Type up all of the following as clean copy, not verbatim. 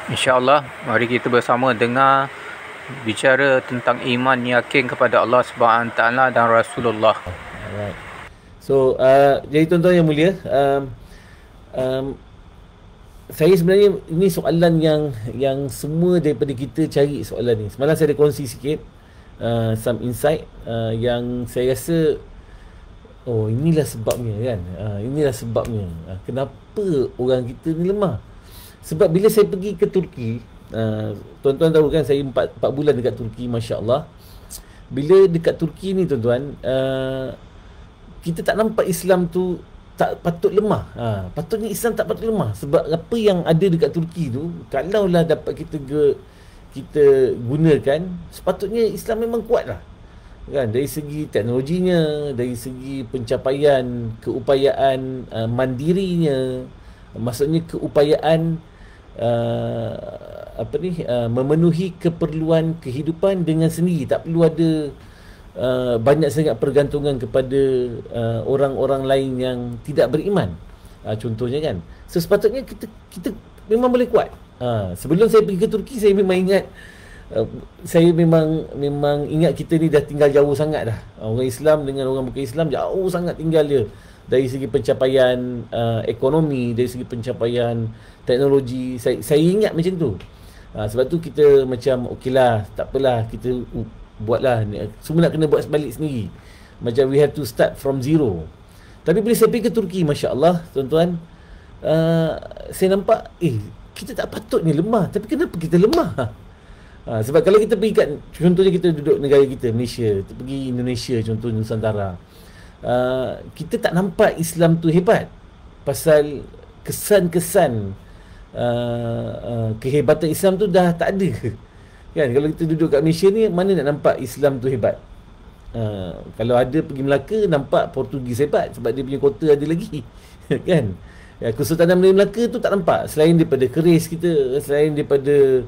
InsyaAllah, mari kita bersama dengar bicara tentang iman yakin kepada Allah Subhanahu Wa Taala dan Rasulullah. Alright. So, jadi tuan-tuan yang mulia, um, saya sebenarnya ini soalan yang semua daripada kita cari soalan ni. Semalam saya ada kongsi sikit some insight yang saya rasa inilah sebabnya kan. Inilah sebabnya kenapa orang kita ni lemah. Sebab bila saya pergi ke Turki, tuan-tuan tahu kan saya 4 bulan dekat Turki, masya-Allah. Bila dekat Turki ni tuan-tuan, kita tak nampak Islam tu tak patut lemah. Patutnya Islam tak patut lemah sebab apa yang ada dekat Turki tu kalaulah dapat kita gunakan, sepatutnya Islam memang kuat lah. Kan, dari segi teknologinya, dari segi pencapaian, keupayaan mandirinya, maksudnya keupayaan memenuhi keperluan kehidupan dengan sendiri, tak perlu ada banyak sangat pergantungan kepada orang-orang lain yang tidak beriman. Contohnya kan. So sepatutnya kita memang boleh kuat. Sebelum saya pergi ke Turki, saya memang ingat saya memang ingat kita ni dah tinggal jauh sangat dah. Orang Islam dengan orang bukan Islam jauh sangat tinggal dia. Dari segi pencapaian ekonomi, dari segi pencapaian teknologi, saya ingat macam tu. Sebab tu kita macam okeylah, tak apalah, kita buatlah, semua nak kena buat balik sendiri. Macam we have to start from zero. Tapi bila saya pergi ke Turki, masya-Allah tuan-tuan, saya nampak kita tak patutnya lemah, tapi kenapa kita lemah? Sebab kalau kita pergi kat, contohnya kita duduk negara kita Malaysia, kita pergi Indonesia, contoh Nusantara, kita tak nampak Islam tu hebat pasal kesan-kesan kehebatan Islam tu dah tak ada. Kan, kalau kita duduk kat Malaysia ni, mana nak nampak Islam tu hebat? Kalau ada pergi Melaka, nampak Portugis hebat sebab dia punya kota ada lagi. Kan, Kesultanan Melaka tu tak nampak. Selain daripada keris kita, selain daripada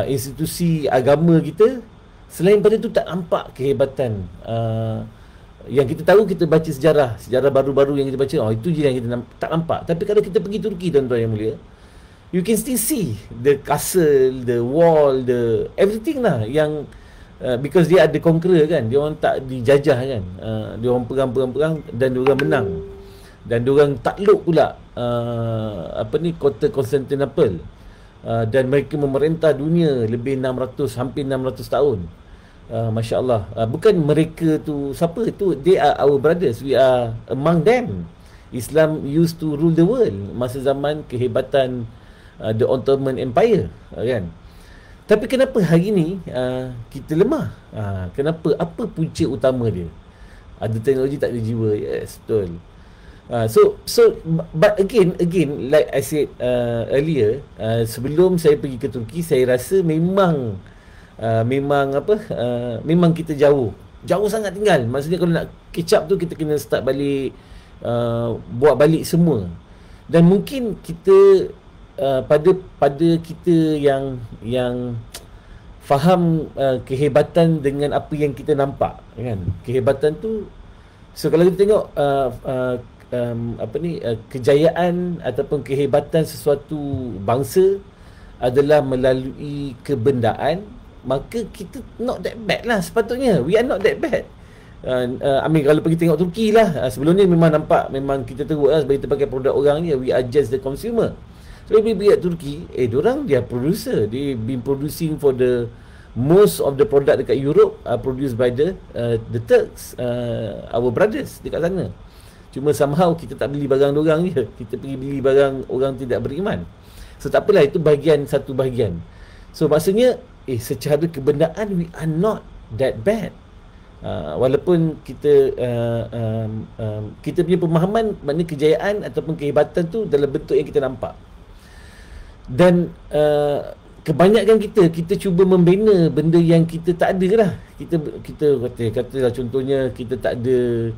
institusi agama kita, selain daripada tu tak nampak kehebatan. Yang kita tahu, kita baca sejarah baru-baru yang kita baca, itu je yang kita tak nampak. Tapi kalau kita pergi Turki, tuan-tuan yang mulia, you can still see the castle, the wall, the everything lah yang because dia ada conqueror kan, dia orang tak dijajah kan, dia orang perang dan dia orang menang, dan dia orang takluk pula kota Constantinople, dan mereka memerintah dunia lebih 600, hampir 600 tahun. Masya-Allah. Bukan mereka tu siapa tu, they are our brothers, we are among them. Islam used to rule the world masa zaman kehebatan the Ottoman Empire, kan. Tapi kenapa hari ni kita lemah? Kenapa? Apa punca utama dia? Ada teknologi, tak ada jiwa. Yes, betul. But again like I said earlier, sebelum saya pergi ke Turki, saya rasa memang kita jauh sangat tinggal. Maksudnya kalau nak catch up tu, kita kena start balik, buat balik semua. Dan mungkin kita pada kita yang faham kehebatan dengan apa yang kita nampak, kan. Kehebatan tu, so kalau kita tengok kejayaan ataupun kehebatan sesuatu bangsa adalah melalui kebendaan, maka kita not that bad lah sepatutnya. We are not that bad. Kalau pergi tengok Turki lah, sebelum ni memang nampak, memang kita teruk lah sebab kita pakai produk orang ni. We are just the consumer. So bila pergi kat Turki, diorang dia producer, they been producing for the most of the product dekat Europe are produced by the Turks, our brothers dekat sana. Cuma somehow kita tak beli barang diorang je, kita pergi beli barang orang tidak beriman. So tak apalah, itu satu bahagian. So maksudnya secara kebendaan we are not that bad. Walaupun kita kita punya pemahaman makna kejayaan ataupun kehebatan tu dalam bentuk yang kita nampak. Dan kebanyakan kita cuba membina benda yang kita tak ada lah. Kita katalah contohnya kita tak ada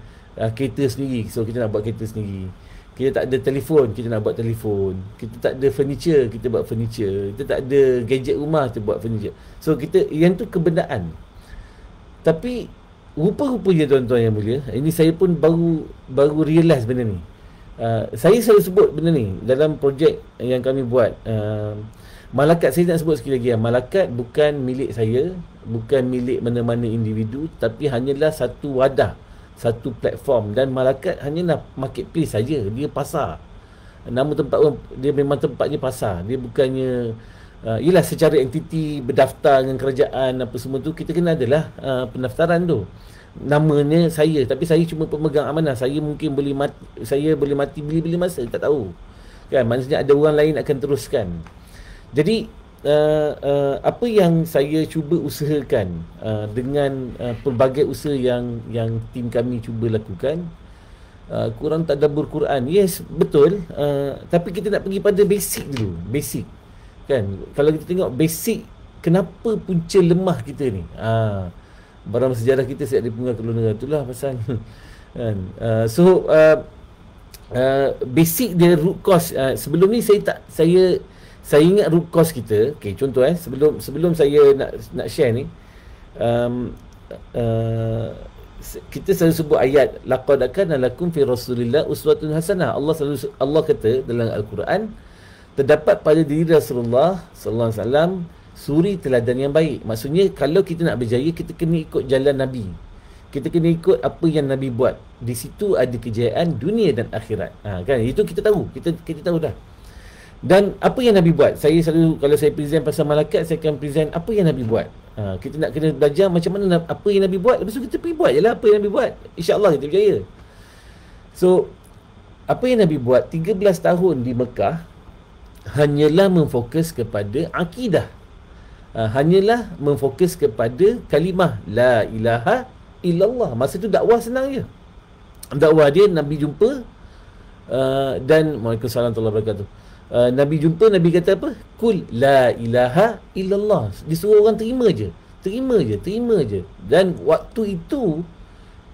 kereta sendiri, so kita nak buat kereta sendiri. Kita tak ada telefon, kita nak buat telefon. Kita tak ada furniture, kita buat furniture. Kita tak ada gadget rumah, kita buat furniture. So kita, yang tu kebendaan. Tapi rupa-rupanya tuan-tuan yang mulia, ini saya pun baru realize benda ni. Saya selalu sebut benda ni dalam projek yang kami buat. Malakat, saya nak sebut sekali lagi, malakat bukan milik saya, bukan milik mana-mana individu, tapi hanyalah satu wadah, satu platform. Dan malakat hanyalah marketplace saja, dia pasar. Nama tempat pun, dia memang tempatnya pasar. Dia bukannya yelah secara entiti berdaftar dengan kerajaan apa semua tu, kita kena adalah pendaftaran tu. Namanya saya, tapi saya cuma pemegang amanah. Saya mungkin boleh mati, saya boleh mati bila-bila masa, tak tahu. Kan, maksudnya ada orang lain akan teruskan. Jadi apa yang saya cuba usahakan dengan pelbagai usaha yang tim kami cuba lakukan, kurang tadabbur Quran. Yes, betul. Tapi kita nak pergi pada basic dulu. Basic. Kan? Kalau kita tengok basic, kenapa punca lemah kita ni? Barang sejarah kita siap dipunggah ke luar negara. Itulah pasal. Kan? Basic dia root cause. Sebelum ni saya ingat root cause kita. Okay, contoh sebelum saya nak share ni, kita selalu sebut ayat laqad kana lakum fi rasulillah uswatun hasanah. Allah kata dalam Al-Quran, terdapat pada diri Rasulullah sallallahu alaihi wasallam suri teladan yang baik. Maksudnya kalau kita nak berjaya, kita kena ikut jalan Nabi. Kita kena ikut apa yang Nabi buat. Di situ ada kejayaan dunia dan akhirat. Kan, itu kita tahu. Kita tahu dah. Dan apa yang Nabi buat, saya selalu, kalau saya present pasal malakat, saya akan present apa yang Nabi buat. Kita nak kena belajar macam mana apa yang Nabi buat. Lepas tu kita pergi buat je lah apa yang Nabi buat. InsyaAllah kita berjaya. So, apa yang Nabi buat 13 tahun di Mekah hanyalah memfokus kepada akidah. Hanyalah memfokus kepada kalimah La ilaha illallah. Masa tu dakwah senang je. Dakwah dia, Nabi jumpa dan Waalaikumsalam warahmatullahi wabarakatuh. Nabi jumpa, Nabi kata apa? Kul la ilaha illallah. Disuruh orang terima je. Dan waktu itu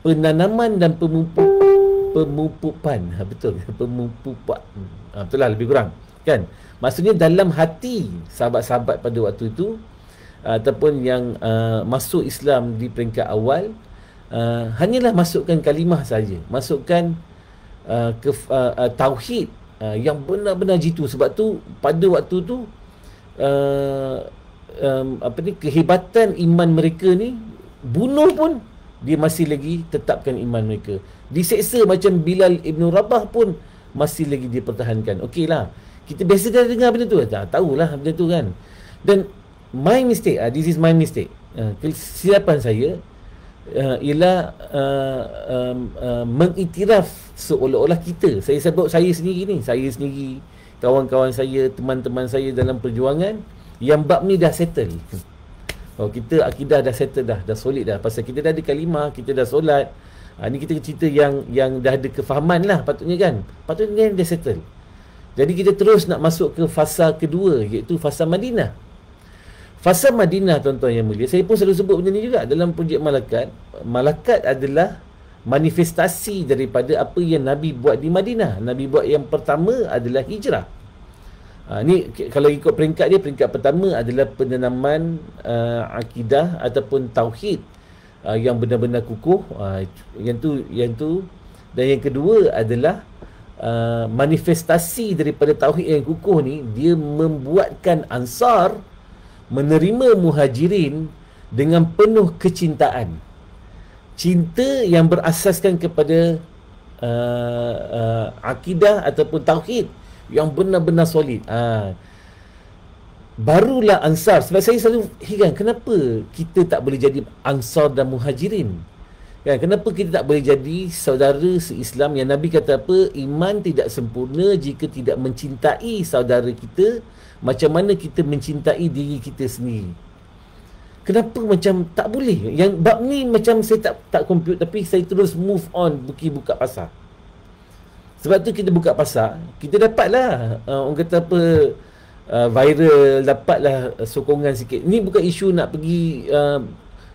penanaman dan pemupukan. Betul. Pemupukan. Betul lah, lebih kurang. Kan? Maksudnya dalam hati sahabat-sahabat pada waktu itu, ataupun yang masuk Islam di peringkat awal, hanyalah masukkan kalimah saja. Masukkan tauhid yang benar-benar jitu. Sebab tu pada waktu tu kehebatan iman mereka ni, bunuh pun dia masih lagi tetapkan iman mereka. Diseksa macam Bilal Ibn Rabah pun masih lagi dipertahankan. Okey lah, kita biasa dah dengar benda tu, tak tahulah benda tu kan. Dan my mistake, this is my mistake, kesilapan saya ialah mengiktiraf seolah-olah kita, saya sebut saya sendiri, kawan-kawan saya, teman-teman saya dalam perjuangan, yang bab ni dah settle. Kita akidah dah settle dah solid dah, pasal kita dah ada kalimah, kita dah solat. Ni kita cerita yang dah ada kefahaman lah, patutnya dah settle. Jadi kita terus nak masuk ke fasa kedua, iaitu fasa Madinah. Fasa Madinah, tuan-tuan yang mulia, saya pun selalu sebut benda ni juga dalam projek Malakat. Malakat adalah manifestasi daripada apa yang Nabi buat di Madinah. Nabi buat yang pertama adalah hijrah. Ni kalau ikut peringkat dia, peringkat pertama adalah penanaman akidah ataupun tauhid yang benar-benar kukuh. Yang tu. Dan yang kedua adalah manifestasi daripada tauhid yang kukuh ni, dia membuatkan Ansar menerima Muhajirin dengan penuh kecintaan. Cinta yang berasaskan kepada akidah ataupun tauhid yang benar-benar solid. Barulah Ansar. Sebab saya selalu heran, kenapa kita tak boleh jadi Ansar dan Muhajirin? Kan, kenapa kita tak boleh jadi saudara se-Islam yang Nabi kata apa? Iman tidak sempurna jika tidak mencintai saudara kita macam mana kita mencintai diri kita sendiri. Kenapa macam tak boleh? Yang bab ni macam saya tak compute, tapi saya terus move on, pergi buka pasar. Sebab tu kita buka pasar, kita dapatlah orang kata apa, viral, dapatlah sokongan sikit. Ni bukan isu nak pergi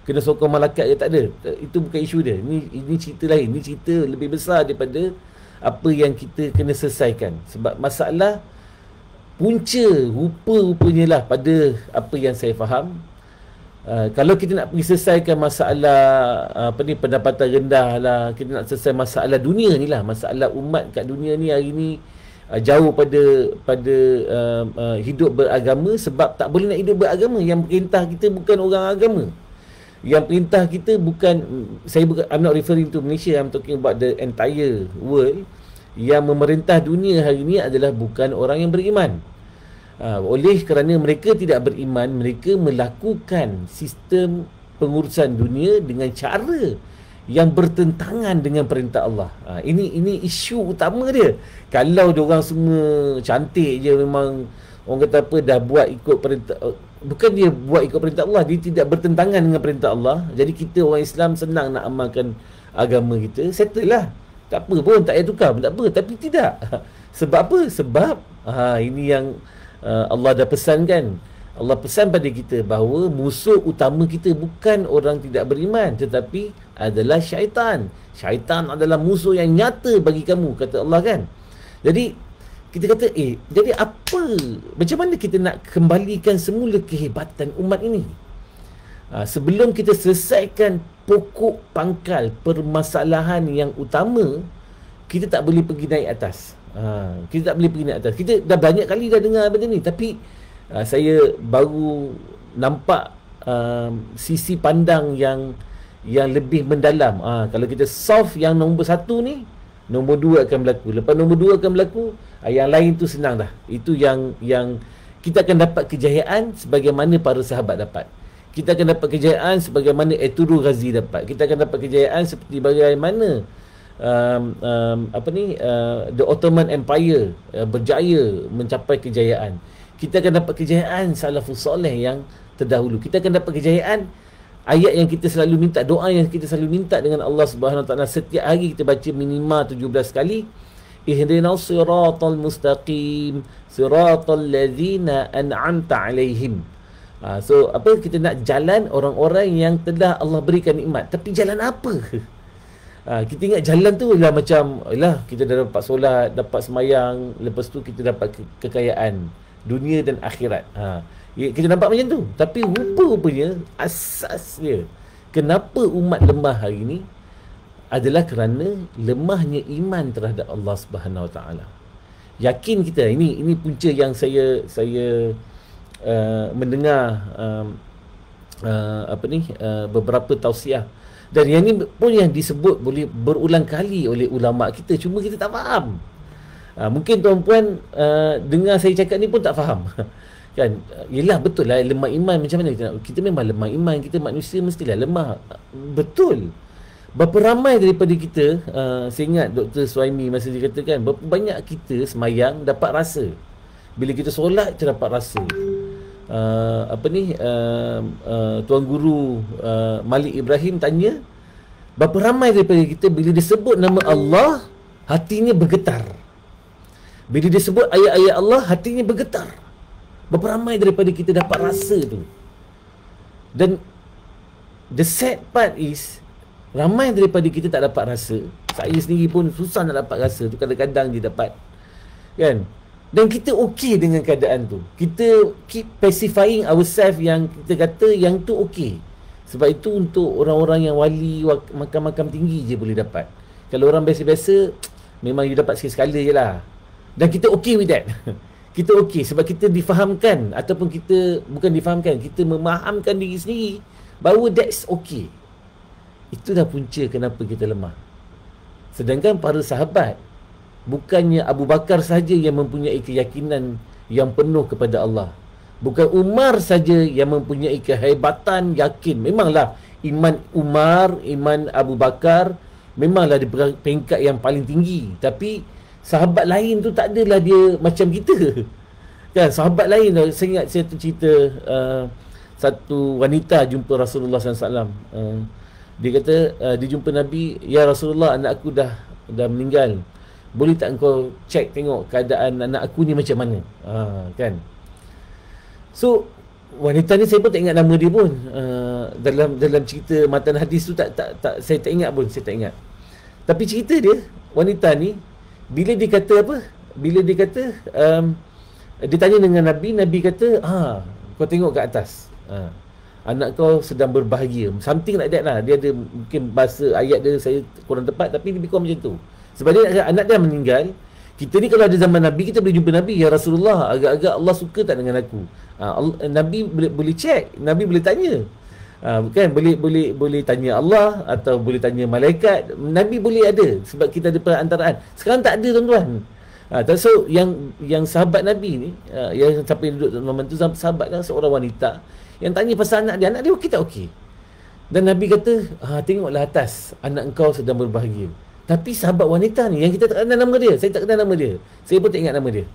kena sokong malakat je, tak ada. Itu bukan isu dia. Ini cerita lain. Ini cerita lebih besar daripada apa yang kita kena selesaikan. Sebab masalah punca rupanya lah pada apa yang saya faham. Kalau kita nak pergi selesaikan masalah pendapatan rendah lah, kita nak selesai masalah dunia ni lah, masalah umat kat dunia ni hari ni jauh pada hidup beragama, sebab tak boleh nak hidup beragama. Yang perintah kita bukan orang agama. Yang perintah kita bukan, I'm not referring to Malaysia, I'm talking about the entire world. Yang memerintah dunia hari ini adalah bukan orang yang beriman. Oleh kerana mereka tidak beriman, mereka melakukan sistem pengurusan dunia dengan cara yang bertentangan dengan perintah Allah. Ini isu utama dia. Kalau diorang semua cantik je, memang orang kata apa, dah buat ikut perintah, bukan dia buat ikut perintah Allah, dia tidak bertentangan dengan perintah Allah. Jadi kita orang Islam senang nak amalkan agama kita, settle lah, tak apa pun, tak payah tukar pun tak apa. Tapi tidak. Sebab apa? Sebab ini yang Allah dah pesankan. Allah pesan pada kita bahawa musuh utama kita bukan orang tidak beriman, tetapi adalah syaitan. Syaitan adalah musuh yang nyata bagi kamu, kata Allah kan. Jadi kita kata, jadi apa, macam mana kita nak kembalikan semula kehebatan umat ini? Sebelum kita selesaikan pokok pangkal permasalahan yang utama, kita tak boleh pergi naik atas. Kita tak boleh pergi naik atas. Kita dah banyak kali dah dengar benda ni, tapi saya baru nampak sisi pandang yang lebih mendalam. Kalau kita solve yang nombor 1 ni, nombor 2 akan berlaku. Lepas nombor 2 akan berlaku, yang lain tu senang dah. Itu yang kita akan dapat kejayaan sebagaimana para sahabat dapat. Kita akan dapat kejayaan sebagaimana Eturul Ghazi dapat. Kita akan dapat kejayaan seperti bagaimana the Ottoman Empire berjaya mencapai kejayaan. Kita akan dapat kejayaan salafus soleh yang terdahulu. Kita akan dapat kejayaan ayat yang kita selalu minta, doa yang kita selalu minta dengan Allah Subhanahu Wa Taala. Setiap hari kita baca minimal 17 kali. Ihdinas siratal mustaqim, siratal ladzina an'amta alaihim. So apa, kita nak jalan orang-orang yang telah Allah berikan nikmat. Tapi jalan apa? Kita ingat jalan tu lah macam, kita dah dapat solat, dapat semayang, lepas tu kita dapat kekayaan dunia dan akhirat. Kita nampak macam tu. Tapi rupa-rupanya asas dia, kenapa umat lemah hari ni adalah kerana lemahnya iman terhadap Allah Subhanahu Wa Taala. Yakin kita, ini punca yang saya mendengar beberapa tausiah, dan yang ni pun yang disebut boleh berulang kali oleh ulama kita, cuma kita tak faham. Mungkin tuan-puan dengar saya cakap ni pun tak faham. Kan? Yelah, betul lah, lemah iman macam mana kita memang lemah iman, kita manusia mestilah lemah. Betul. Berapa ramai daripada kita, saya ingat Dr. Suhaimi masa dia katakan, berapa banyak kita semayang dapat rasa. Bila kita solat, kita dapat rasa. Tuan Guru Malik Ibrahim tanya, berapa ramai daripada kita bila disebut nama Allah, hatinya bergetar. Bila disebut ayat-ayat Allah, hatinya bergetar. Berapa ramai daripada kita dapat rasa tu. Dan the sad part is, ramai daripada kita tak dapat rasa. Saya sendiri pun susah nak dapat rasa tu, kadang-kadang je dapat. Kan? Dan kita okey dengan keadaan tu. Kita keep pacifying ourselves yang kita kata yang tu okey. Sebab itu untuk orang-orang yang wali, makam-makam tinggi je boleh dapat. Kalau orang biasa-biasa, memang you dapat sekali-sekala je lah. Dan kita okey with that. Kita okey sebab kita difahamkan, ataupun kita bukan difahamkan, kita memahamkan diri sendiri bahawa that's okey. Itu dah punca kenapa kita lemah. Sedangkan para sahabat, bukannya Abu Bakar saja yang mempunyai keyakinan yang penuh kepada Allah. Bukan Umar saja yang mempunyai kehebatan yakin. Memanglah iman Umar, iman Abu Bakar memanglah di peringkat yang paling tinggi. Tapi sahabat lain tu tak adalah dia macam kita. Kan, sahabat lain, saya ingat saya tu cerita satu wanita jumpa Rasulullah SAW. Dia kata, dia jumpa Nabi, "Ya Rasulullah, anak aku dah meninggal. Boleh tak engkau cek tengok keadaan anak aku ni macam mana?" Kan. So wanita ni saya pun tak ingat nama dia pun. Dalam cerita matan hadis tu tak saya tak ingat pun, saya tak ingat. Tapi cerita dia, wanita ni bila dia kata apa? Bila dia kata dia tanya dengan Nabi, Nabi kata, kau tengok ke atas. Anak kau sedang berbahagia. Something like that lah. Dia ada mungkin bahasa ayat dia saya kurang tepat, tapi lebih kurang macam tu. Sebab dia anak dia meninggal. Kita ni kalau ada zaman Nabi, kita boleh jumpa Nabi, ya Rasulullah, agak-agak Allah suka tak dengan aku? Nabi boleh check, Nabi boleh tanya. Bukan boleh tanya Allah atau boleh tanya malaikat. Nabi boleh ada sebab kita ada perantaraan. Sekarang tak ada, tuan-tuan. So yang sahabat Nabi ni, yang sampai duduk moment tu, sahabat lah, seorang wanita yang tanya pasal anak dia okey tak okey. Dan Nabi kata, tengoklah atas, anak engkau sedang berbahagia. Tapi sahabat wanita ni yang kita tak kenal nama dia, saya tak kenal nama dia, saya pun tak ingat nama dia,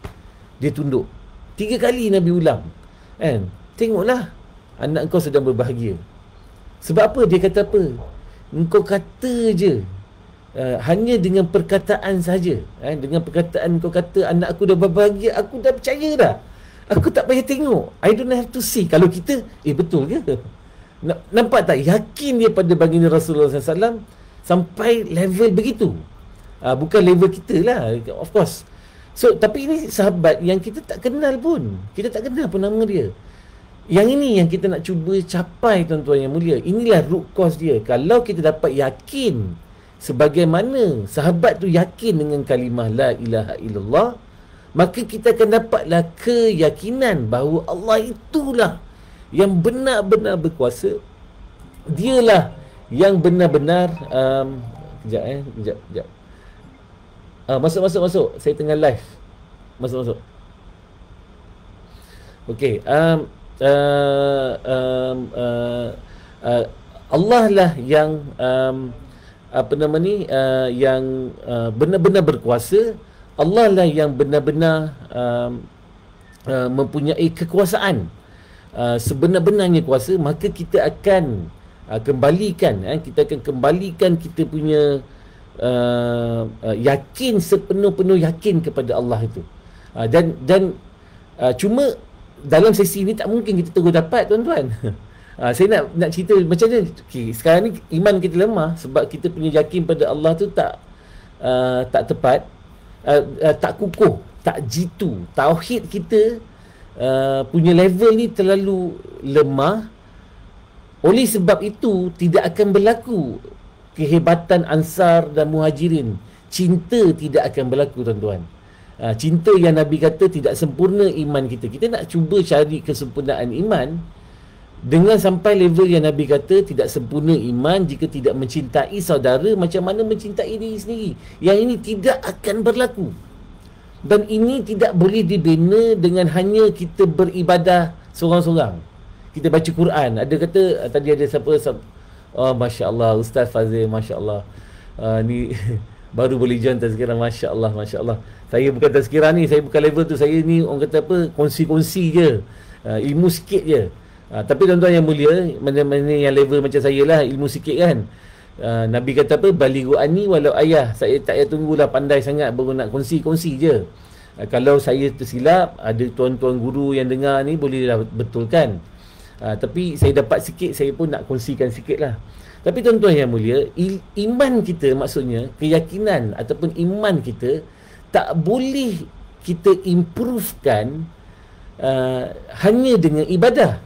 dia tunduk 3 kali. Nabi ulang, kan, tengoklah anak engkau sedang berbahagia. Sebab apa? Dia kata apa? Engkau kata je, hanya dengan perkataan saja, dengan perkataan kau kata anak aku dah berbahagia, aku dah percaya dah, aku tak payah tengok, I don't have to see. Kalau kita, betul ke? Nampak tak? Yakin dia pada baginda Rasulullah SAW sampai level begitu. Bukan level kita lah, of course. So, tapi ini sahabat yang kita tak kenal pun. Kita tak kenal pun nama dia. Yang ini yang kita nak cuba capai, tuan-tuan yang mulia. Inilah root cause dia. Kalau kita dapat yakin sebagaimana sahabat tu yakin dengan kalimah la ilaha illallah, maka kita akan dapatlah keyakinan bahawa Allah itulah yang benar-benar berkuasa. Dialah yang benar-benar kejap. Masuk. Saya tengah live. Masuk. Okey. Allah lah yang yang benar-benar berkuasa. Allah lah yang benar-benar mempunyai kekuasaan, sebenar-benarnya kuasa. Maka kita akan kembalikan, kita akan kembalikan kita punya yakin, sepenuh-penuh yakin kepada Allah itu. Dan cuma dalam sesi ni tak mungkin kita terus dapat, tuan-tuan. Saya nak cerita macam mana. Sekarang ni iman kita lemah sebab kita punya yakin pada Allah tu tak tepat, tak kukuh, tak jitu. Tauhid kita punya level ni terlalu lemah. Oleh sebab itu tidak akan berlaku kehebatan Ansar dan Muhajirin. Cinta tidak akan berlaku, tuan-tuan. Cinta yang Nabi kata tidak sempurna iman kita. Kita nak cuba cari kesempurnaan iman dengan sampai level yang Nabi kata tidak sempurna iman jika tidak mencintai saudara macam mana mencintai diri sendiri. Yang ini tidak akan berlaku. Dan ini tidak boleh dibina dengan hanya kita beribadah seorang-seorang. Kita baca Quran. Ada kata, tadi ada siapa, Masya Allah, Ustaz Fazil, Masya Allah, ni baru boleh join tazkirah, Masya Allah. Saya bukan tazkirah ni, saya bukan level tu. Saya ni orang kata apa, kongsi-kongsi je, ilmu sikit je. Tapi tuan-tuan yang mulia, mana-mana yang level macam saya lah, ilmu sikit kan. Nabi kata apa, balighu anni walau ayah. Saya tak payah tunggulah pandai sangat baru nak kongsi-kongsi je. Kalau saya tersilap, ada tuan-tuan guru yang dengar ni bolehlah betulkan. Tapi saya dapat sikit, saya pun nak kongsikan sikit lah. Tapi tuan-tuan yang mulia, iman kita, maksudnya keyakinan ataupun iman kita tak boleh kita improvekan hanya dengan ibadah.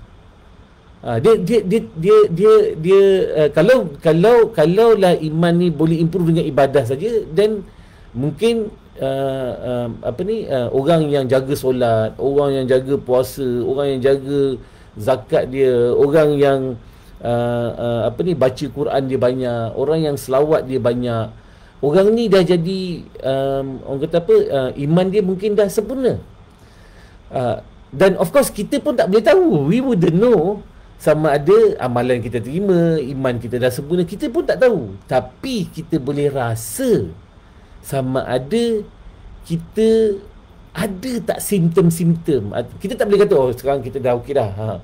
Kalaulah iman ni boleh improve dengan ibadah saja, then mungkin orang yang jaga solat, orang yang jaga puasa, orang yang jaga zakat dia, orang yang baca Quran dia banyak, orang yang selawat dia banyak, orang ni dah jadi orang kata apa, iman dia mungkin dah sempurna. Dan of course kita pun tak boleh tahu, we wouldn't know sama ada amalan kita terima, iman kita dah sempurna, kita pun tak tahu. Tapi kita boleh rasa sama ada kita ada tak simptom-simptom. Kita tak boleh kata, sekarang kita dah okey dah.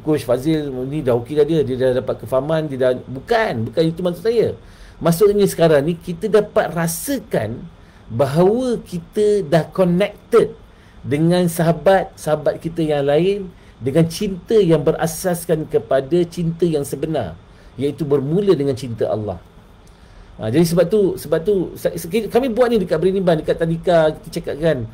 Coach Fazil ni dah okey dah, dia dah dapat kefahaman, dia dah, bukan itu maksud saya. Maksudnya sekarang ni kita dapat rasakan bahawa kita dah connected dengan sahabat-sahabat kita yang lain dengan cinta yang berasaskan kepada cinta yang sebenar, iaitu bermula dengan cinta Allah. Jadi sebab tu kami buat ni dekat Beriniban, dekat Tadika, kita cakapkan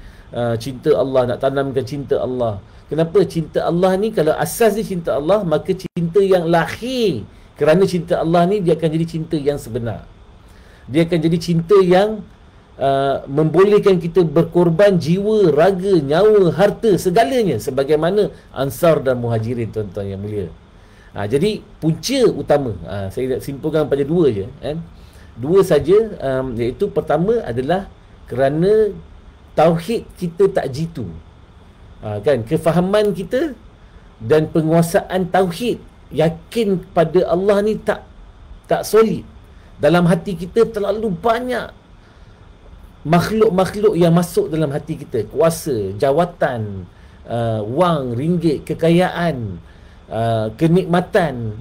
cinta Allah, nak tanamkan cinta Allah. Kenapa? Cinta Allah ni, kalau asas dia cinta Allah, maka cinta yang lahir kerana cinta Allah ni, dia akan jadi cinta yang sebenar. Dia akan jadi cinta yang membolehkan kita berkorban jiwa, raga, nyawa, harta, segalanya sebagaimana Ansar dan Muhajirin, tuan-tuan yang mulia. Jadi punca utama, saya nak simpulkan pada dua je kan. Dua saja, iaitu pertama adalah kerana tauhid kita tak jitu. Kan, kefahaman kita dan penguasaan tauhid, yakin pada Allah ni tak solid. Dalam hati kita terlalu banyak makhluk-makhluk yang masuk dalam hati kita. Kuasa, jawatan, wang, ringgit, kekayaan, kenikmatan,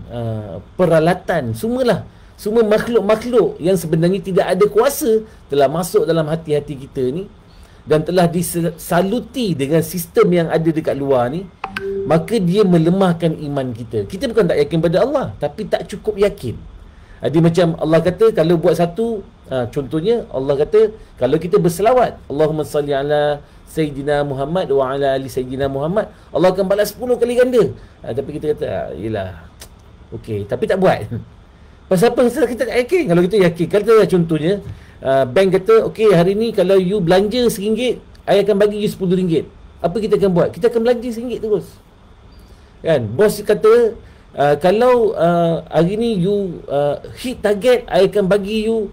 peralatan, semualah. Semua makhluk-makhluk yang sebenarnya tidak ada kuasa telah masuk dalam hati-hati kita ni dan telah disaluti dengan sistem yang ada dekat luar ni. Maka dia melemahkan iman kita. Kita bukan tak yakin pada Allah, tapi tak cukup yakin. Dia macam Allah kata kalau buat satu, contohnya Allah kata kalau kita berselawat, Allahumma salli ala Sayyidina Muhammad wa ala ali Sayyidina Muhammad, Allah akan balas 10 kali ganda. Tapi kita kata yelah, okey, tapi tak buat. Pasal apa? Kita tak yakin. Kalau kita yakin, kalau contohnya bank kata okey, hari ni kalau you belanja RM1, I akan bagi you RM10. Apa kita akan buat? Kita akan belanja RM1 terus. Kan? Bos kata kalau hari ni you hit target, I akan bagi you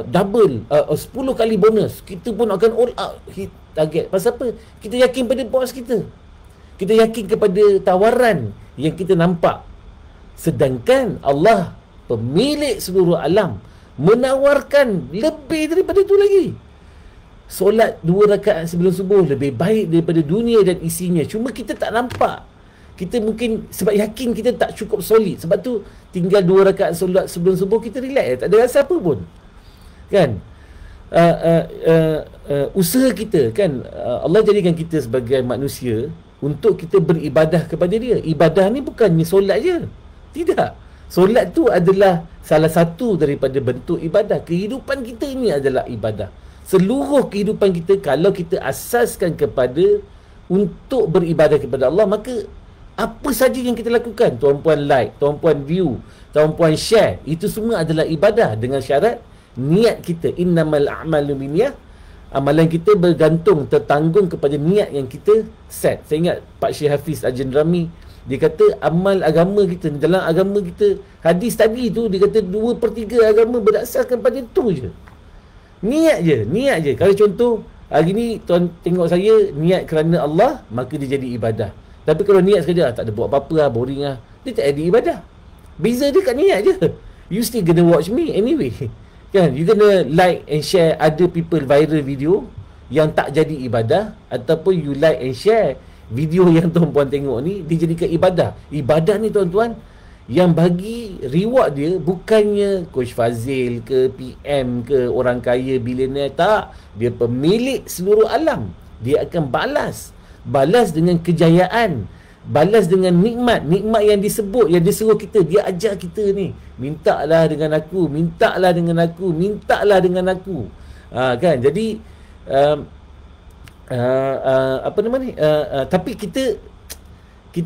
double, 10 kali bonus. Kita pun akan all out hit target. Pasal apa? Kita yakin pada bos kita. Kita yakin kepada tawaran yang kita nampak. Sedangkan Allah, pemilik seluruh alam, menawarkan lebih daripada itu lagi. Solat 2 rakaat sebelum subuh lebih baik daripada dunia dan isinya. Cuma kita tak nampak. Kita mungkin sebab yakin kita tak cukup solid. Sebab tu tinggal 2 rakaat solat sebelum subuh kita relax, tak ada rasa apa pun. Kan? Usaha kita kan, Allah jadikan kita sebagai manusia untuk kita beribadah kepada dia. Ibadah ni bukannya solat je. Tidak. Solat tu adalah salah satu daripada bentuk ibadah. Kehidupan kita ini adalah ibadah. Seluruh kehidupan kita kalau kita asaskan kepada untuk beribadah kepada Allah, maka apa saja yang kita lakukan, tuan-puan like, tuan-puan view, tuan-puan share, itu semua adalah ibadah dengan syarat niat kita. Innamal a'malu binniyah. Amalan kita bergantung, tertanggung kepada niat yang kita set. Saya ingat Pak Syekh Hafiz Ajendrami, dia kata amal agama kita, dalam agama kita, hadis tadi tu dia kata 2/3 agama berdasarkan pada tu je. Niat je. Kalau contoh hari ni tuan tengok saya niat kerana Allah, maka dia jadi ibadah. Tapi kalau niat sekadar tak ada buat apa-apa lah, boring lah, dia tak jadi ibadah. Beza dia kat niat je. You still gonna watch me anyway. Kan? You gonna like and share other people viral video yang tak jadi ibadah, ataupun you like and share video yang tuan-puan tengok ni dijadikan ibadah. Ibadah ni tuan-tuan, yang bagi reward dia bukannya Coach Fazil ke PM ke orang kaya billionaire, tak. Dia pemilik seluruh alam. Dia akan balas dengan kejayaan, balas dengan nikmat yang disebut, yang disuruh kita. Dia ajar kita ni, mintalah dengan aku, mintalah dengan aku. Kan? Jadi apa nama ni, tapi kita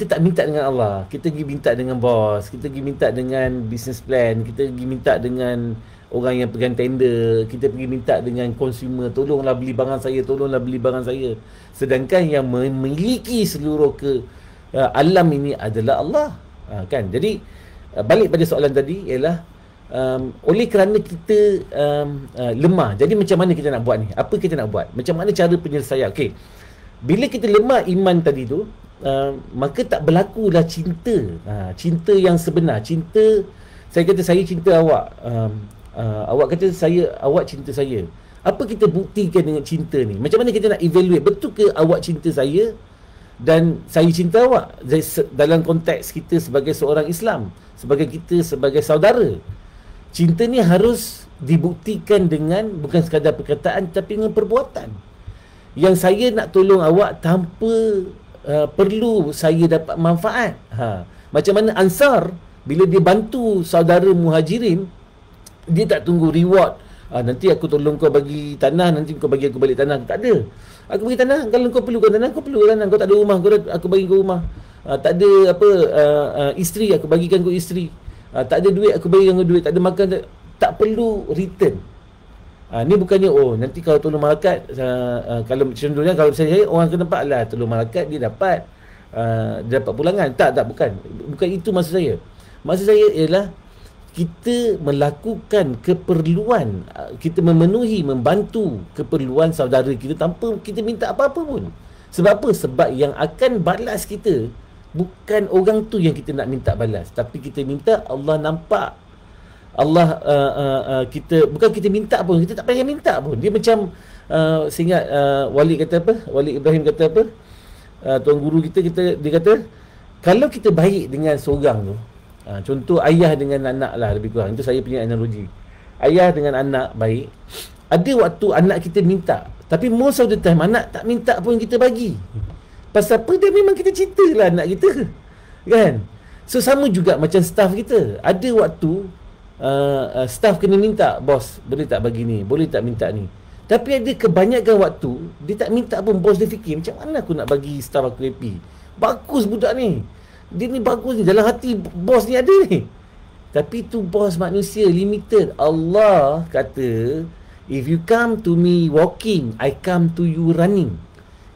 tak minta dengan Allah. Kita pergi minta dengan bos, kita pergi minta dengan business plan, kita pergi minta dengan orang yang pegang tender, kita pergi minta dengan consumer, tolonglah beli barang saya. Sedangkan yang memiliki seluruh alam ini adalah Allah. Kan? Jadi balik pada soalan tadi ialah oleh kerana kita lemah, jadi macam mana kita nak buat ni? Apa kita nak buat? Macam mana cara penyelesaian? Okey, bila kita lemah iman tadi tu, maka tak berlakulah cinta. Cinta yang sebenar. Cinta, saya kata saya cinta awak, awak kata awak cinta saya. Apa kita buktikan dengan cinta ni? Macam mana kita nak evaluate, betul ke awak cinta saya dan saya cinta awak dalam konteks kita sebagai seorang Islam, sebagai saudara? Cinta ni harus dibuktikan dengan bukan sekadar perkataan, tapi dengan perbuatan. Yang saya nak tolong awak tanpa perlu saya dapat manfaat. Macam mana Ansar bila dia bantu saudara Muhajirin, dia tak tunggu reward. Nanti aku tolong kau bagi tanah, nanti kau bagi aku balik tanah. Tak ada. Aku bagi tanah, kalau kau perlukan tanah, kau perlukan tanah. Kau tak ada rumah, aku bagi kau rumah. Tak ada isteri, aku bagikan kau isteri. Tak ada duit, aku bagikan kau duit. Tak ada makan, tak perlu return. Ni bukannya nanti kalau tolong malaikat, kalau contohnya kalau saya orang kena nampak lah tolong malaikat dia dapat pulangan. Tak, bukan itu maksud saya. Maksud saya ialah kita melakukan keperluan, kita memenuhi, membantu keperluan saudara kita tanpa kita minta apa-apa pun. Sebab apa? Sebab yang akan balas kita bukan orang tu yang kita nak minta balas, tapi kita minta Allah nampak. Allah kita bukan kita minta pun, kita tak payah minta pun. Dia macam saya ingat Walid kata apa? Walid Ibrahim kata apa? Tuan guru dia kata kalau kita baik dengan seorang tu, contoh ayah dengan anak lah lebih kurang, itu saya punya analogi. Ayah dengan anak baik, ada waktu anak kita minta, tapi most of the time anak tak minta pun kita bagi. Pasal apa? Dia memang kita cinta lah anak kita, kan? So sama juga macam staff kita. Ada waktu staff kena minta, bos boleh tak bagi ni, boleh tak minta ni. Tapi ada kebanyakan waktu dia tak minta pun, bos dia fikir macam mana aku nak bagi staff aku happy. Bagus budak ni, dia ni bagus ni, dalam hati bos ni ada ni. Tapi tu bos manusia limited. Allah kata, if you come to me walking, I come to you running.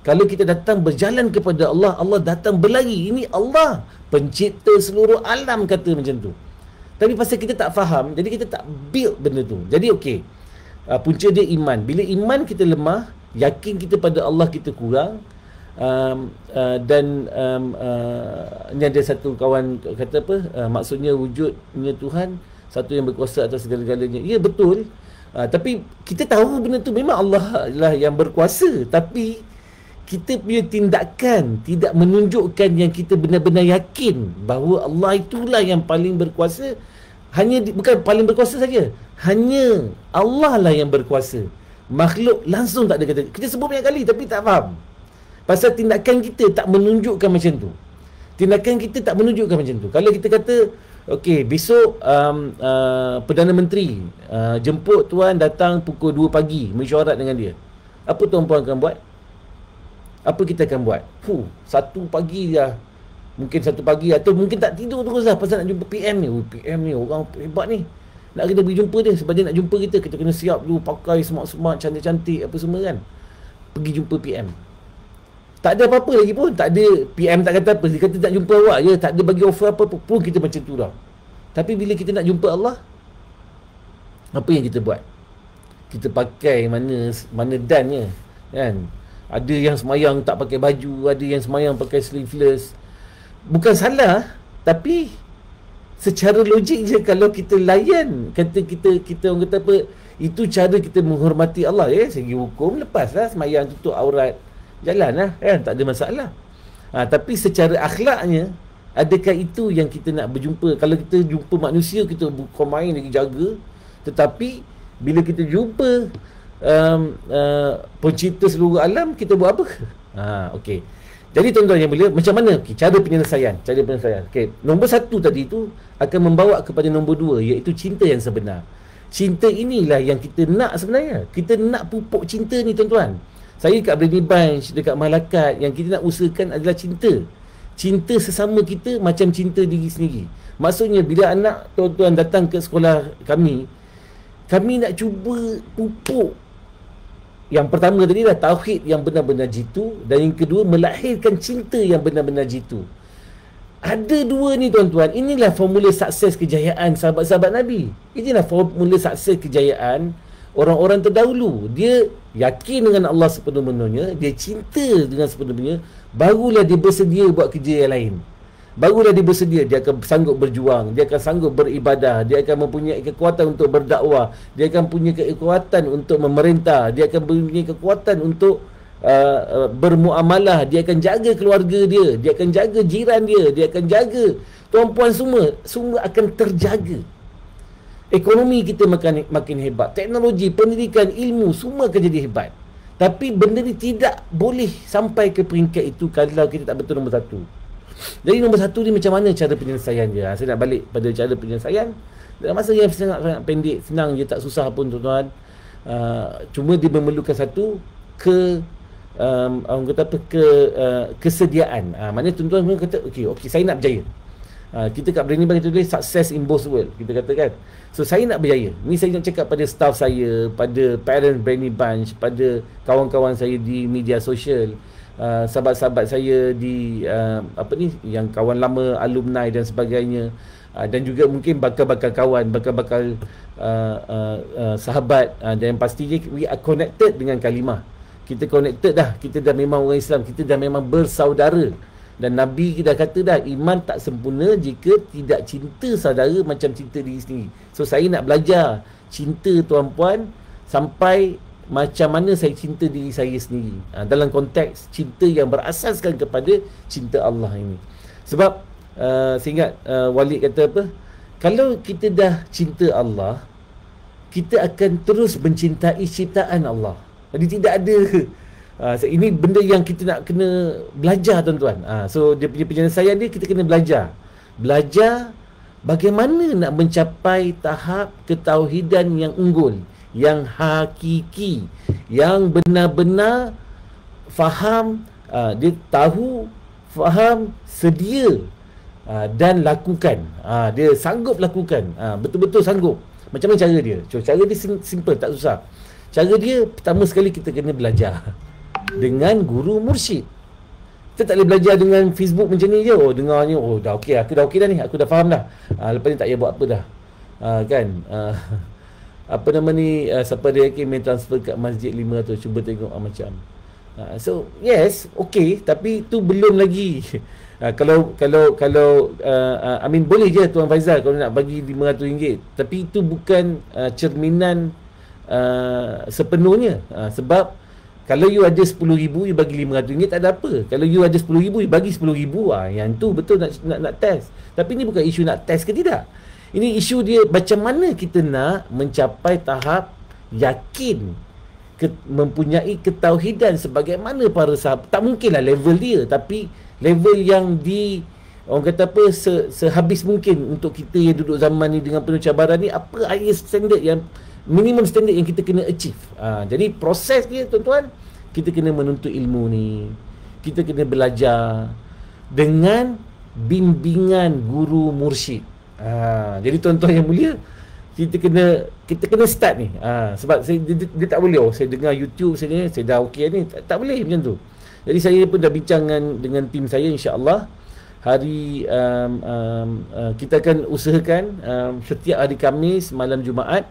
Kalau kita datang berjalan kepada Allah, Allah datang berlari. Ini Allah pencipta seluruh alam kata macam tu. Tapi pasal kita tak faham, jadi kita tak build benda tu. Jadi okey, punca dia iman. Bila iman kita lemah, yakin kita pada Allah kita kurang, ini ada satu kawan kata apa, maksudnya wujudnya Tuhan satu yang berkuasa atas segala-galanya. Ya betul, tapi kita tahu benda tu memang Allah lah yang berkuasa, tapi kita punya tindakan tidak menunjukkan yang kita benar-benar yakin bahawa Allah itulah yang paling berkuasa. Bukan paling berkuasa saja, hanya Allah lah yang berkuasa. Makhluk langsung tak ada kata. Kita sebut banyak kali tapi tak faham. Pasal tindakan kita tak menunjukkan macam tu. Tindakan kita tak menunjukkan macam tu. Kalau kita kata, okey, besok Perdana Menteri jemput tuan datang pukul 2 pagi mesyuarat dengan dia, apa tuan-puan akan buat? Apa kita akan buat? 1 pagi dah. Mungkin 1 pagi atau mungkin tak tidur terus lah pasal nak jumpa PM ni. PM ni orang hebat ni. Nak kita pergi jumpa dia. Sebab dia nak jumpa kita, kita kena siap dulu, pakai smart-smart, cantik-cantik apa semua kan. Pergi jumpa PM. Tak ada apa-apa lagi pun. Tak ada, PM tak kata apa. Dia kata tak jumpa awak je. Tak ada bagi offer apa-apa pun, kita macam tu dah. Tapi bila kita nak jumpa Allah, apa yang kita buat? Kita pakai mana dannya, kan? Ada yang semayang tak pakai baju, ada yang semayang pakai sleeveless. Bukan salah, tapi secara logik je kalau kita layan, kata kita orang kata apa, itu cara kita menghormati Allah. Segi hukum lepaslah semayang, tutup aurat, jalanlah, kan, tak ada masalah. Tapi secara akhlaknya, adakah itu yang kita nak berjumpa? Kalau kita jumpa manusia, kita bukan main lagi jaga. Tetapi bila kita jumpa pencipta seluruh alam, kita buat apa? Okey. Jadi tuan-tuan yang mulia, macam mana cara penyelesaian? Okey, nombor 1 tadi tu akan membawa kepada nombor 2, iaitu cinta yang sebenar. Cinta inilah yang kita nak sebenarnya. Kita nak pupuk cinta ni tuan-tuan. Saya dekat Brainy Bunch, dekat Malakat, yang kita nak usahakan adalah cinta. Cinta sesama kita macam cinta diri sendiri. Maksudnya bila anak tuan-tuan datang ke sekolah kami nak cuba pupuk. Yang pertama tadi adalah tauhid yang benar-benar jitu, dan yang kedua melahirkan cinta yang benar-benar jitu. Ada 2 ni tuan-tuan. Inilah formula sukses kejayaan sahabat-sahabat Nabi. Inilah formula sukses kejayaan orang-orang terdahulu. Dia yakin dengan Allah sepenuh-penuhnya, dia cinta dengan sepenuh-penuhnya, barulah dia bersedia buat kerja yang lain. Barulah dia bersedia, dia akan sanggup berjuang, dia akan sanggup beribadah, dia akan mempunyai kekuatan untuk berdakwah, dia akan punya kekuatan untuk memerintah, dia akan punya kekuatan untuk bermuamalah, dia akan jaga keluarga dia akan jaga jiran dia akan jaga tuan-puan, semua akan terjaga. Ekonomi kita makin hebat, teknologi, pendidikan, ilmu, semua akan jadi hebat. Tapi benda ni tidak boleh sampai ke peringkat itu kalau kita tak betul nombor 1. Jadi nombor 1 ni macam mana cara penyelesaian dia? Saya nak balik pada cara penyelesaian dalam masa yang sangat pendek, senang je, tak susah pun tuan-tuan. Cuma dia memerlukan satu orang kata apa, kesediaan. Maknanya tuan-tuan kata okey saya nak berjaya. Kita kat Brainy Bunch kita tulis success in both world, kita katakan. So saya nak berjaya, ni saya nak cakap pada staff saya, pada parent Brainy Bunch, pada kawan-kawan saya di media sosial, sahabat-sahabat saya di yang kawan lama, alumni dan sebagainya, dan juga mungkin bakal-bakal kawan, bakal-bakal sahabat, dan yang pastinya we are connected dengan kalimah. Kita connected dah, kita dah memang orang Islam, kita dah memang bersaudara. Dan Nabi dah kata dah, iman tak sempurna jika tidak cinta saudara macam cinta diri sendiri. So saya nak belajar cinta tuan-puan sampai macam mana saya cinta diri saya sendiri, dalam konteks cinta yang berasaskan kepada cinta Allah ini. Sebab saya ingat Walid kata apa, kalau kita dah cinta Allah, kita akan terus mencintai ciptaan Allah. Jadi tidak ada ini benda yang kita nak kena belajar, tuan-tuan. So dia punya penyelesaian dia, kita kena belajar bagaimana nak mencapai tahap ketauhidan yang unggul, yang hakiki, yang benar-benar faham, dia tahu, faham, sedia, dan lakukan. Dia sanggup lakukan, betul-betul sanggup. Macam mana cara dia? Cara dia simple, tak susah. Cara dia, pertama sekali kita kena belajar dengan guru mursyid. Kita tak boleh belajar dengan Facebook macam ni je. Dengarnya, dah okey, aku dah okey dah ni, aku dah faham dah. Lepas ni tak payah buat apa dah. Kan? Apa nama ni, siapa dia yakin main transfer kat masjid 500, cuba tengok macam. So, yes, okey, tapi tu belum lagi. Kalau I mean boleh je Tuan Faizal kalau nak bagi RM500, tapi itu bukan cerminan sepenuhnya. Sebab kalau you ada RM10,000, you bagi RM500, tak ada apa. Kalau you ada RM10,000, you bagi RM10,000, yang tu betul nak test. Tapi ni bukan isu nak test ke tidak. Ini isu dia macam mana kita nak mencapai tahap yakin, mempunyai ketauhidan sebagaimana para sahabat. Tak mungkinlah level dia, tapi level yang orang kata apa, sehabis mungkin untuk kita yang duduk zaman ni dengan penuh cabaran ni. Apa highest standard yang minimum standard yang kita kena achieve. Jadi proses dia, tuan-tuan, kita kena menuntut ilmu ni, kita kena belajar dengan bimbingan guru mursyid. Jadi tuan-tuan yang mulia, kita kena start ni. Sebab dia tak boleh, saya dengar YouTube saya dah okey ni, tak boleh macam tu. Jadi saya pun dah bincang dengan tim saya, insya-Allah hari kita akan usahakan setiap hari Khamis, malam Jumaat,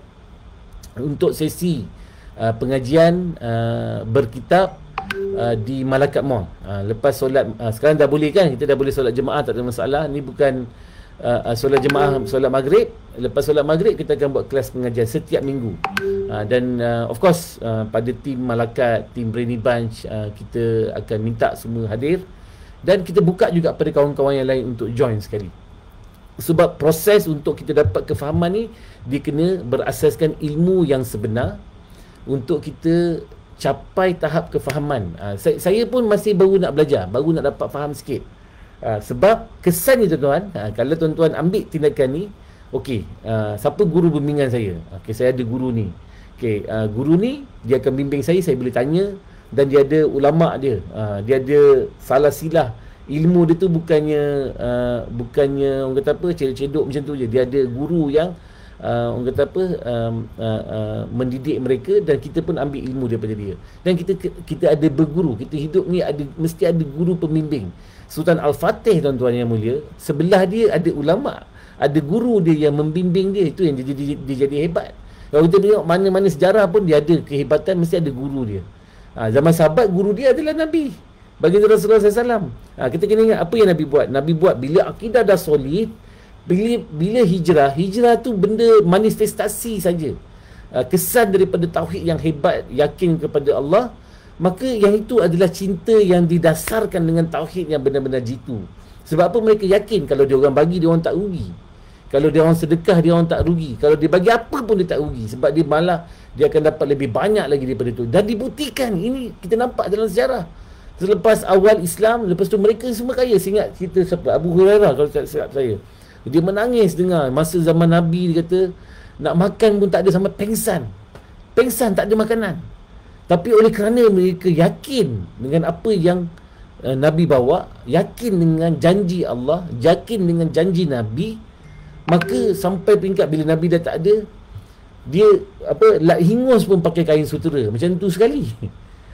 untuk sesi pengajian berkitab di Malakat Mall. Lepas solat, sekarang dah boleh kan, kita dah boleh solat jemaah, tak ada masalah. Ni bukan solat jemaah, solat maghrib. Lepas solat maghrib kita akan buat kelas pengajian setiap minggu. Dan of course pada tim Malakat, tim Brainy Bunch, kita akan minta semua hadir, dan kita buka juga pada kawan-kawan yang lain untuk join sekali. Sebab proses untuk kita dapat kefahaman ni, dia kena berasaskan ilmu yang sebenar untuk kita capai tahap kefahaman. Saya pun masih baru nak belajar, baru nak dapat faham sikit. Sebab kesan ni, tuan-tuan, kalau tuan-tuan ambil tindakan ni, okey, siapa guru bimbingan saya? Okey, saya ada guru ni. Okey, guru ni dia akan bimbing saya boleh tanya, dan dia ada ulama dia. Dia ada salah silah. Ilmu dia tu bukannya orang kata apa, cedok-cedok macam tu je. Dia ada guru yang orang kata apa, mendidik mereka, dan kita pun ambil ilmu daripada dia. Dan kita ada berguru. Kita hidup ni mesti ada guru pembimbing. Sultan Al-Fatih, tuan-tuan yang mulia, sebelah dia ada ulama, ada guru dia yang membimbing dia. Itu yang dia jadi hebat. Kalau kita tengok mana-mana sejarah pun, dia ada kehebatan, mesti ada guru dia. Zaman sahabat, guru dia adalah Nabi, baginda Rasulullah SAW. Kita kena ingat apa yang Nabi buat. Nabi buat bila akidah dah solid, bila hijrah tu benda manifestasi saja. Kesan daripada tauhid yang hebat, yakin kepada Allah, maka yang itu adalah cinta yang didasarkan dengan tauhid yang benar-benar jitu. Sebab apa? Mereka yakin kalau dia orang bagi, dia orang tak rugi. Kalau dia orang sedekah, dia orang tak rugi. Kalau dia bagi apa pun, dia tak rugi. Sebab dia malah dia akan dapat lebih banyak lagi daripada itu. Dan dibuktikan. Ini kita nampak dalam sejarah. Selepas awal Islam, lepas tu mereka semua kaya. Saya ingat cerita siapa? Abu Hurairah, kalau tak silap saya. Dia menangis dengar masa zaman Nabi, dia kata nak makan pun tak ada, sama pengsan. Pengsan, tak ada makanan. Tapi oleh kerana mereka yakin dengan apa yang Nabi bawa, yakin dengan janji Allah, yakin dengan janji Nabi, maka sampai peringkat bila Nabi dah tak ada, dia hingus pun pakai kain sutera macam tu sekali.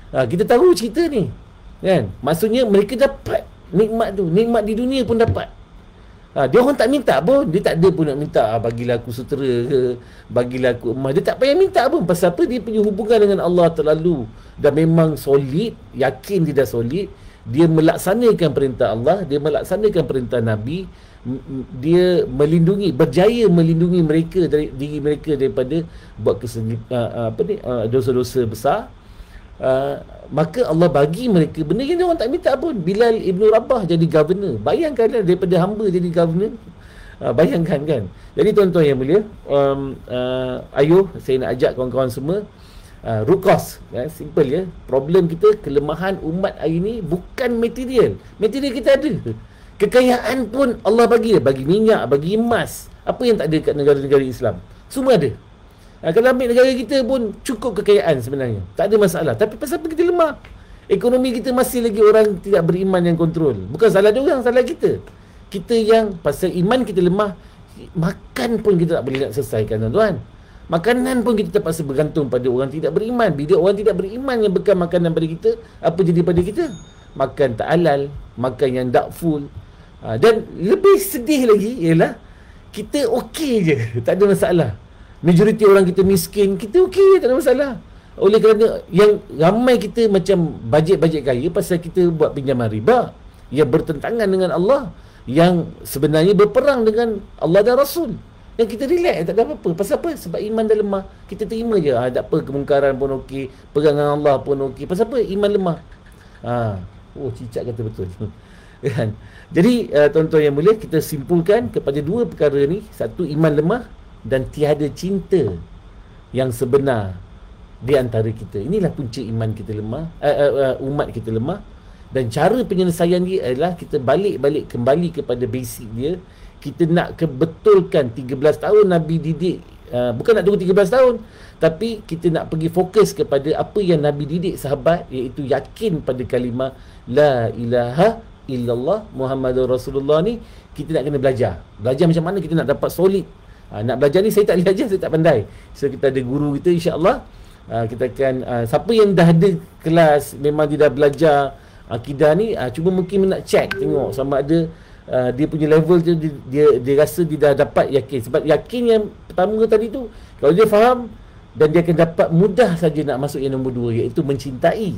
Kita tahu cerita ni, kan? Maksudnya mereka dapat nikmat tu, nikmat di dunia pun dapat. Dia orang tak minta pun, dia tak ada pun nak minta bagilah aku sutera ke, bagilah aku emas. Dia tak payah minta pun. Pasal apa? Dia punya hubungan dengan Allah terlalu dah memang solid, yakin dia dah solid. Dia melaksanakan perintah Allah, dia melaksanakan perintah Nabi, dia melindungi, berjaya melindungi mereka dari diri mereka daripada buat dosa-dosa besar. Maka Allah bagi mereka benda yang dia orang tak minta pun. Bilal Ibn Rabah jadi governor. Bayangkanlah daripada hamba jadi governor. Bayangkan kan. Jadi tuan-tuan yang mulia, ayuh saya nak ajak kawan-kawan semua, root cause, simple ya. Problem kita, kelemahan umat hari ni bukan material. Material kita ada. Kekayaan pun Allah bagi. Bagi minyak, bagi emas. Apa yang tak ada kat negara-negara Islam? Semua ada. Kalau ambil negara kita pun cukup kekayaan sebenarnya, tak ada masalah. Tapi pasal apa kita lemah? Ekonomi kita masih lagi orang tidak beriman yang kontrol. Bukan salah dia orang, salah kita. Kita yang pasal iman kita lemah. Makan pun kita tak boleh nak selesaikan, tuan-tuan. Makanan pun kita terpaksa bergantung pada orang tidak beriman. Bila orang tidak beriman yang bekal makanan pada kita, apa jadi pada kita? Makan tak halal, makan yang doubtful. Dan lebih sedih lagi ialah kita okey je, tak ada masalah. Majoriti orang kita miskin, kita okey, tak ada masalah. Oleh kerana yang ramai kita macam bajet-bajet kaya pasal kita buat pinjaman riba yang bertentangan dengan Allah, yang sebenarnya berperang dengan Allah dan Rasul. Yang kita relax, tak ada apa-apa. Pasal apa? Sebab iman dah lemah. Kita terima je. Tak apa, kemungkaran pun okey, pegangan Allah pun okey. Pasal apa? Iman lemah. Cicak kata betul. Kan? Jadi tuan-tuan yang mulia, kita simpulkan kepada dua perkara ni. Satu, iman lemah, dan tiada cinta yang sebenar di antara kita. Inilah punca iman kita lemah, umat kita lemah. Dan cara penyelesaian dia adalah kita balik kembali kepada basic dia. Kita nak kebetulkan 13 tahun Nabi didik, bukan nak tunggu 13 tahun, tapi kita nak pergi fokus kepada apa yang Nabi didik sahabat, iaitu yakin pada kalimah La ilaha illallah Muhammadur Rasulullah ni. Kita nak kena belajar macam mana kita nak dapat solid. Nak belajar ni saya tak boleh ajar, saya tak pandai. So kita ada guru kita, insya-Allah kita akan siapa yang dah ada kelas, memang dia dah belajar akidah ni, cuba mungkin nak check tengok sama ada dia punya level tu, dia rasa dia dah dapat yakin. Sebab yakin yang pertama tadi tu, kalau dia faham, dan dia akan dapat mudah saja nak masuk yang nombor 2, iaitu mencintai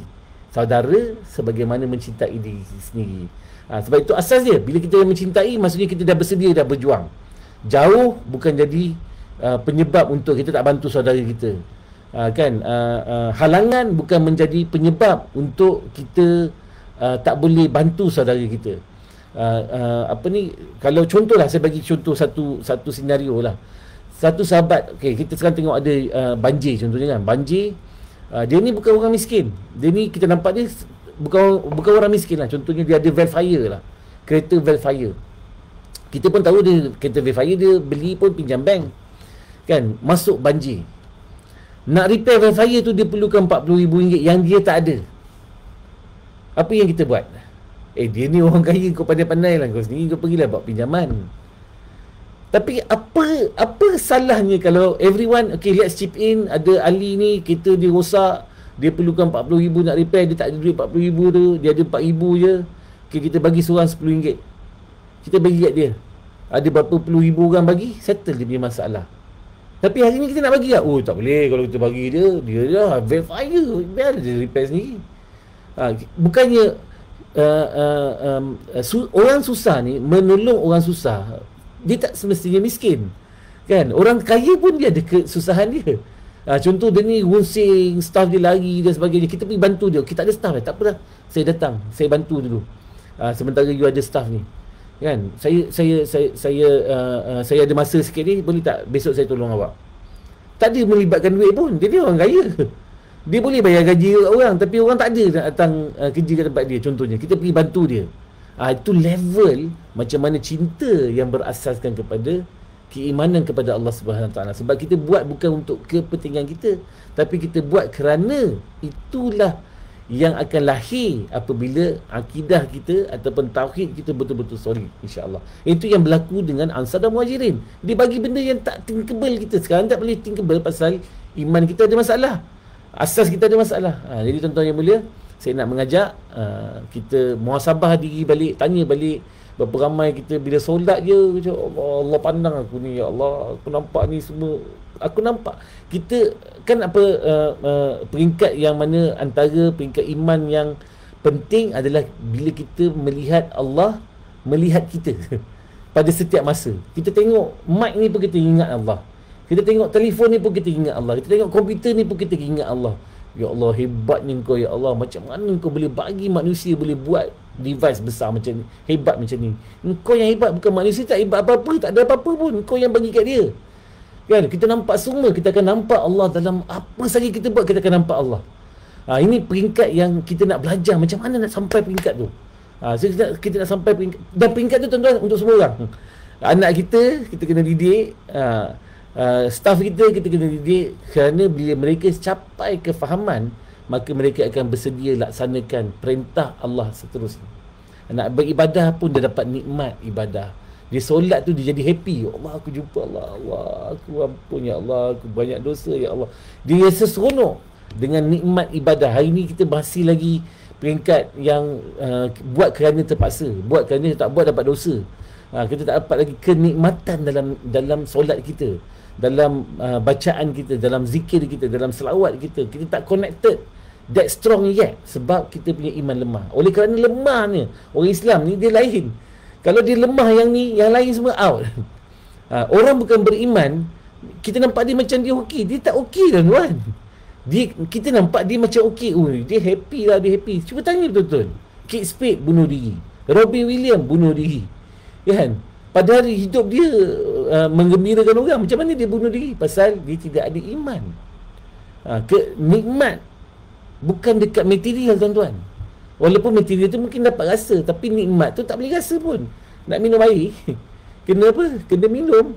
saudara sebagaimana mencintai diri sendiri. Sebab itu asas dia. Bila kita mencintai, maksudnya kita dah bersedia, dah berjuang. Jauh bukan jadi penyebab untuk kita tak bantu saudara kita. Halangan bukan menjadi penyebab untuk kita tak boleh bantu saudara kita. Kalau contohlah, saya bagi contoh satu senario lah. Satu sahabat, kita sekarang tengok ada banjir contohnya kan. Banjir, dia ni bukan orang miskin. Dia ni kita nampak dia bukan orang miskin lah. Contohnya dia ada Velfire lah, kereta Velfire. Kita pun tahu dia kereta Velfire, dia beli pun pinjam bank kan. Masuk banjir, nak repair Velfire tu dia perlukan RM40,000 yang dia tak ada. Apa yang kita buat? Dia ni orang kaya, kau pandai-pandai lah, kau sendiri kau pergilah buat pinjaman. Tapi apa salahnya kalau everyone, let's chip in. Ada Ali ni, kereta dia rosak, dia perlukan RM40,000 nak repair, dia tak ada duit RM40,000 tu, dia ada RM4,000 je. Kita bagi seorang RM10. Kita bagi kat dia. Ada berapa puluh ribu orang bagi, settle dia punya masalah. Tapi hari ni kita nak bagi tak? Tak boleh. Kalau kita bagi dia dah Velfire, biar dia repair sendiri. Bukannya orang susah ni menolong orang susah, dia tak semestinya miskin kan. Orang kaya pun dia ada kesusahan dia. Contoh dia ni runsing, staff dia lari dan sebagainya, kita pergi bantu dia. Kita tak ada staff, tak apa dah, saya datang, saya bantu dulu, sementara you ada staff ni kan. Saya ada masa sikit ni, boleh tak besok saya tolong awak? Tak ada melibatkan duit pun. Dia ni orang kaya, dia boleh bayar gaji orang, tapi orang tak ada nak datang kerja kat tempat dia. Contohnya kita pergi bantu dia. Itu level macam mana cinta yang berasaskan kepada keimanan kepada Allah Subhanahu Wa Taala. Sebab kita buat bukan untuk kepentingan kita, tapi kita buat kerana itulah yang akan lahir apabila akidah kita ataupun tauhid kita betul-betul solid, insya-Allah. Itu yang berlaku dengan Ansar dan Muhajirin. Dia bagi benda yang tak thinkable kita. Sekarang tak boleh thinkable pasal iman kita ada masalah. Asas kita ada masalah. Jadi tuan-tuan yang mulia, saya nak mengajak kita muhasabah diri balik, tanya balik berapa ramai kita bila solat je, Allah pandang aku ni, ya Allah, aku nampak ni semua. Aku nampak kita kan apa peringkat yang mana antara peringkat iman yang penting adalah bila kita melihat Allah melihat kita pada setiap masa. Kita tengok mic ni pun kita ingat Allah. Kita tengok telefon ni pun kita ingat Allah. Kita tengok komputer ni pun kita ingat Allah. Ya Allah, hebatnya Engkau, ya Allah. Macam mana Engkau boleh bagi manusia boleh buat device besar macam ni, hebat macam ni. Engkau yang hebat, bukan manusia tak hebat apa-apa, tak ada apa-apa pun. Engkau yang bagi kat dia. Kan? Kita nampak semua, kita akan nampak Allah dalam apa saja kita buat, kita akan nampak Allah. Ini peringkat yang kita nak belajar macam mana nak sampai peringkat tu. So kita nak sampai peringkat, dan peringkat tu tuan-tuan untuk semua orang. Anak kita kena didik, staff kita kena didik, kerana bila mereka capai kefahaman, maka mereka akan bersedia laksanakan perintah Allah seterusnya. Nak beribadah pun dia dapat nikmat ibadah. Dia solat tu dia jadi happy. Ya Allah, aku jumpa Allah. Allah, aku ampun, ya Allah, aku banyak dosa, ya Allah. Dia rasa seronok dengan nikmat ibadah. Hari ni kita masih lagi peringkat yang buat kerana terpaksa, buat kerana tak buat dapat dosa. Kita tak dapat lagi kenikmatan dalam solat kita, dalam bacaan kita, dalam zikir kita, dalam selawat kita. Kita tak connected that strong yet, sebab kita punya iman lemah. Oleh kerana lemahnya orang Islam ni, dia lain. Kalau dia lemah yang ni, yang lain semua out. Orang bukan beriman, kita nampak dia macam dia okey. Dia tak okey tuan-tuan. Kita nampak dia macam okey. Dia happy lah, dia happy. Cuba tanya betul-betul. Kate Spade bunuh diri, Robin Williams bunuh diri, kan? Padahal hidup dia menggembirakan orang. Macam mana dia bunuh diri? Pasal dia tidak ada iman. Nikmat bukan dekat material tuan-tuan. Walaupun material tu mungkin dapat rasa, tapi nikmat tu tak boleh rasa pun. Nak minum air, kena apa? Kena minum.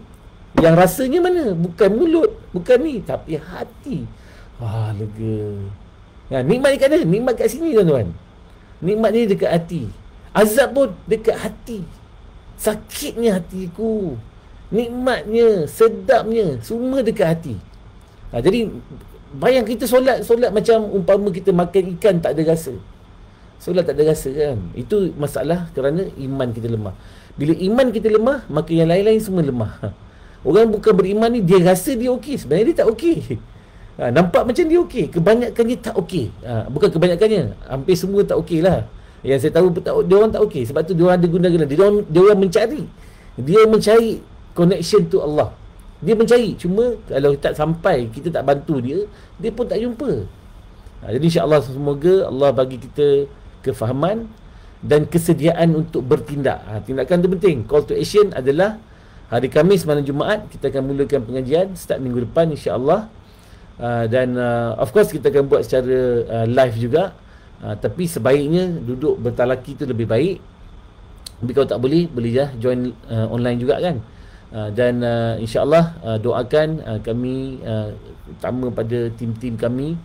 Yang rasanya mana? Bukan mulut, bukan ni, tapi hati. Lega. Nikmat dekat mana? Nikmat kat sini tuan-tuan. Nikmat ni dekat hati. Azab pun dekat hati. Sakitnya hatiku, nikmatnya, sedapnya, semua dekat hati. Jadi bayang kita solat macam umpama kita makan ikan tak ada rasa. Solat tak ada rasa, kan? Itu masalah kerana iman kita lemah. Bila iman kita lemah, maka yang lain-lain semua lemah. Orang bukan beriman ni, dia rasa dia okey, sebenarnya dia tak okey. Nampak macam dia okey, kebanyakan dia tak okey. Bukan kebanyakannya, hampir semua tak okey lah. Yang saya tahu dia orang tak okey. Sebab tu dia orang ada guna-guna. Dia orang mencari. Dia mencari connection to Allah. Dia mencari. Cuma kalau tak sampai, kita tak bantu dia, dia pun tak jumpa. Jadi insya-Allah semoga Allah bagi kita kefahaman dan kesediaan untuk bertindak. Tindakan tu penting. Call to action adalah hari Khamis malam Jumaat kita akan mulakan pengajian start minggu depan insya-Allah. Dan of course kita akan buat secara live juga. Tapi sebaiknya duduk bertalaki tu lebih baik. Tapi kalau tak boleh je join online juga, kan. Dan insya-Allah doakan kami, utama pada tim-tim kami,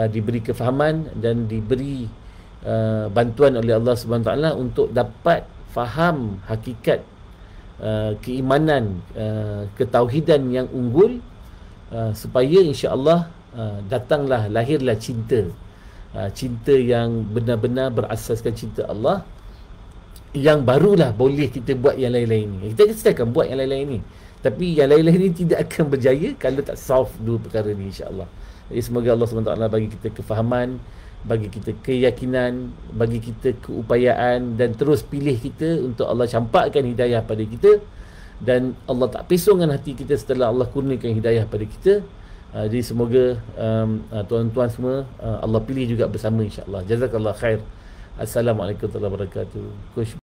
diberi kefahaman dan diberi bantuan oleh Allah Subhanahu Taala untuk dapat faham hakikat keimanan, ketauhidan yang unggul, supaya insya-Allah datanglah, lahirlah cinta. Cinta yang benar-benar berasaskan cinta Allah, yang barulah boleh kita buat yang lain-lain ni. Kita akan buat yang lain-lain ni, tapi yang lain-lain ni tidak akan berjaya kalau tak solve dua perkara ni, insya-Allah. Jadi semoga Allah SWT bagi kita kefahaman, bagi kita keyakinan, bagi kita keupayaan, dan terus pilih kita untuk Allah campakkan hidayah pada kita, dan Allah tak pesongkan hati kita setelah Allah kurniakan hidayah pada kita. Jadi semoga tuan-tuan semua Allah pilih juga bersama, insya-Allah. Jazakallah khair. Assalamualaikum warahmatullahi wabarakatuh.